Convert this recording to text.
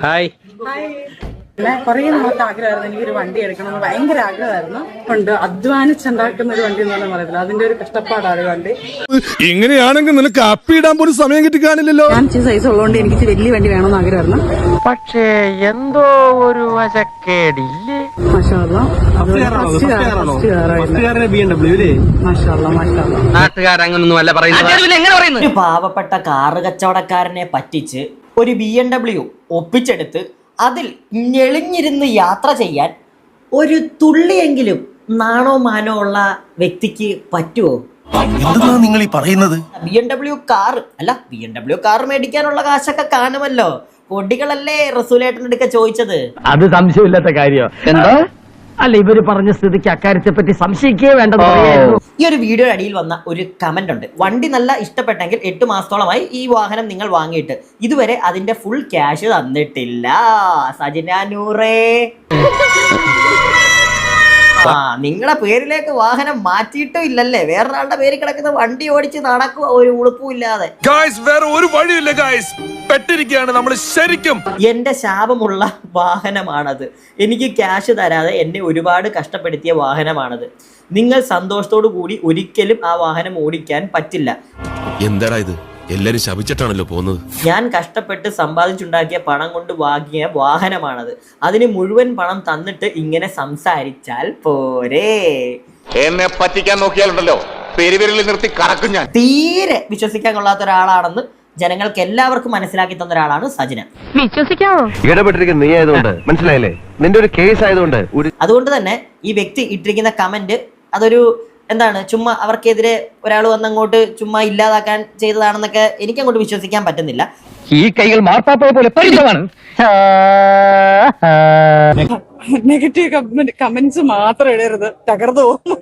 Hi. കുറേ നാളത്തെ ആഗ്രഹമായിരുന്നു, എനിക്കൊരു വണ്ടി എടുക്കണമെന്ന് ഭയങ്കര ആഗ്രഹമായിരുന്നു. ഉണ്ട് അധ്വാനിച്ചുണ്ടാക്കുന്ന ഒരു വണ്ടി എന്നൊന്നും പറയത്തില്ല, അതിന്റെ ഒരു കഷ്ടപ്പാടാണ് ഈ വണ്ടി. ഇങ്ങനെയാണെങ്കിൽ നിനക്ക് അപ്പിയിടാൻ പോലും സമയം കിട്ടി കാണില്ലല്ലോ. ഞാൻ സൈസ് ഉള്ളതുകൊണ്ട് എനിക്ക് വലിയ വണ്ടി വേണമെന്ന് ആഗ്രഹമായിരുന്നു. പക്ഷേ എന്തോ ഒരു വശക്കേടില്ലേ. നാട്ടുകാരങ്ങനൊന്നും അല്ല പറയുന്നത്. ഒരു പാവപ്പെട്ട കാറ് കച്ചവടക്കാരനെ പറ്റിച്ച് ഒരു BMW ഒപ്പിച്ചെടുത്ത് അതിൽ ഞെളിഞ്ഞിരുന്ന് യാത്ര ചെയ്യാൻ ഒരു തുള്ളിയെങ്കിലും നാണോ മാനോ ഉള്ള വ്യക്തിക്ക് പറ്റുമോ? നിങ്ങൾ ഈ പറയുന്നത് BMW കാർ മേടിക്കാനുള്ള കാശൊക്കെ കാണുമല്ലോ. കൊടികളല്ലേ റസൂലേട്ടനടുക്ക ചോദിച്ചത്. അത് സംശയമില്ലാത്ത കാര്യം. എന്താ അല്ല, ഇവര് പറഞ്ഞ സ്ഥിതിക്ക് അക്കാര്യത്തെ പറ്റി സംശയിക്കേ വേണ്ടത്. ഈ ഒരു വീഡിയോ അടിയിൽ വന്ന ഒരു കമന്റ് ഉണ്ട്. വണ്ടി നല്ല ഇഷ്ടപ്പെട്ടെങ്കിൽ 8 മാസത്തോളമായി ഈ വാഹനം നിങ്ങൾ വാങ്ങിയിട്ട് ഇതുവരെ അതിന്റെ ഫുൾ ക്യാഷ് തന്നിട്ടില്ല. സജിനാനൂറേ, നിങ്ങളുടെ പേരിലേക്ക് വാഹനം മാറ്റിയിട്ടും ഇല്ലല്ലേ? വേറൊരാളുടെ പേര് കിടക്കുന്ന വണ്ടി ഓടിച്ച് നടക്കുക ഒരു ഉളുപ്പും ഇല്ലാതെ. വേറെ ഒരു വഴിയില്ല ഗൈസ്, പെട്ടിരിക്കുകയാണ് നമ്മൾ ശരിക്കും. എന്റെ ശാപമുള്ള വാഹനമാണത്. എനിക്ക് ക്യാഷ് തരാതെ എന്നെ ഒരുപാട് കഷ്ടപ്പെടുത്തിയ വാഹനമാണത്. നിങ്ങൾ സന്തോഷത്തോടു കൂടി ഒരിക്കലും ആ വാഹനം ഓടിക്കാൻ പറ്റില്ല. എന്താടാ ഇത്, എല്ലാരും ശപിച്ചിട്ടാണല്ലോ പോകുന്നത്. ഞാൻ കഷ്ടപ്പെട്ട് സമ്പാദിച്ചുണ്ടാക്കിയ പണം കൊണ്ട് വാങ്ങിയ വാഹനമാണത്. അതിന് മുഴുവൻ പണം തന്നിട്ട് ഇങ്ങനെ സംസാരിച്ചാൽ പോരെ? എന്നെ പറ്റിക്കാൻ നോക്കിയാലുണ്ടല്ലോ പെരുവിരലിൽ നിർത്തി കറക്കും ഞാൻ. തീരെ വിശ്വസിക്കാൻ കൊള്ളാത്ത ഒരാളാണെന്ന് ജനങ്ങൾക്ക് എല്ലാവർക്കും മനസ്സിലാക്കി തന്ന ഒരാളാണ് സജിന. വിശ്വസിക്കാമോ? ഇടപെട്ടിരിക്കുന്ന നീ ആയതുകൊണ്ട് മനസ്സിലായില്ലേ, നിന്റെ ഒരു കേസ് ആയതുകൊണ്ട്. അതുകൊണ്ട് തന്നെ ഈ വ്യക്തി ഇട്ടിരിക്കുന്ന കമന്റ് അതൊരു എന്താണ്, ചുമ്മാ അവർക്കെതിരെ ഒരാൾ വന്നങ്ങോട്ട് ചുമ്മാ ഇല്ലാതാക്കാൻ ചെയ്തതാണെന്നൊക്കെ എനിക്കങ്ങോട്ട് വിശ്വസിക്കാൻ പറ്റുന്നില്ല. ഈ കൈകൾ മാർപ്പാപ്പയെ പോലെ പരിചയമാണ്. നെഗറ്റീവ് കമന്റ്സ് മാത്രം ഇടരുത്, തകർന്നു പോകും.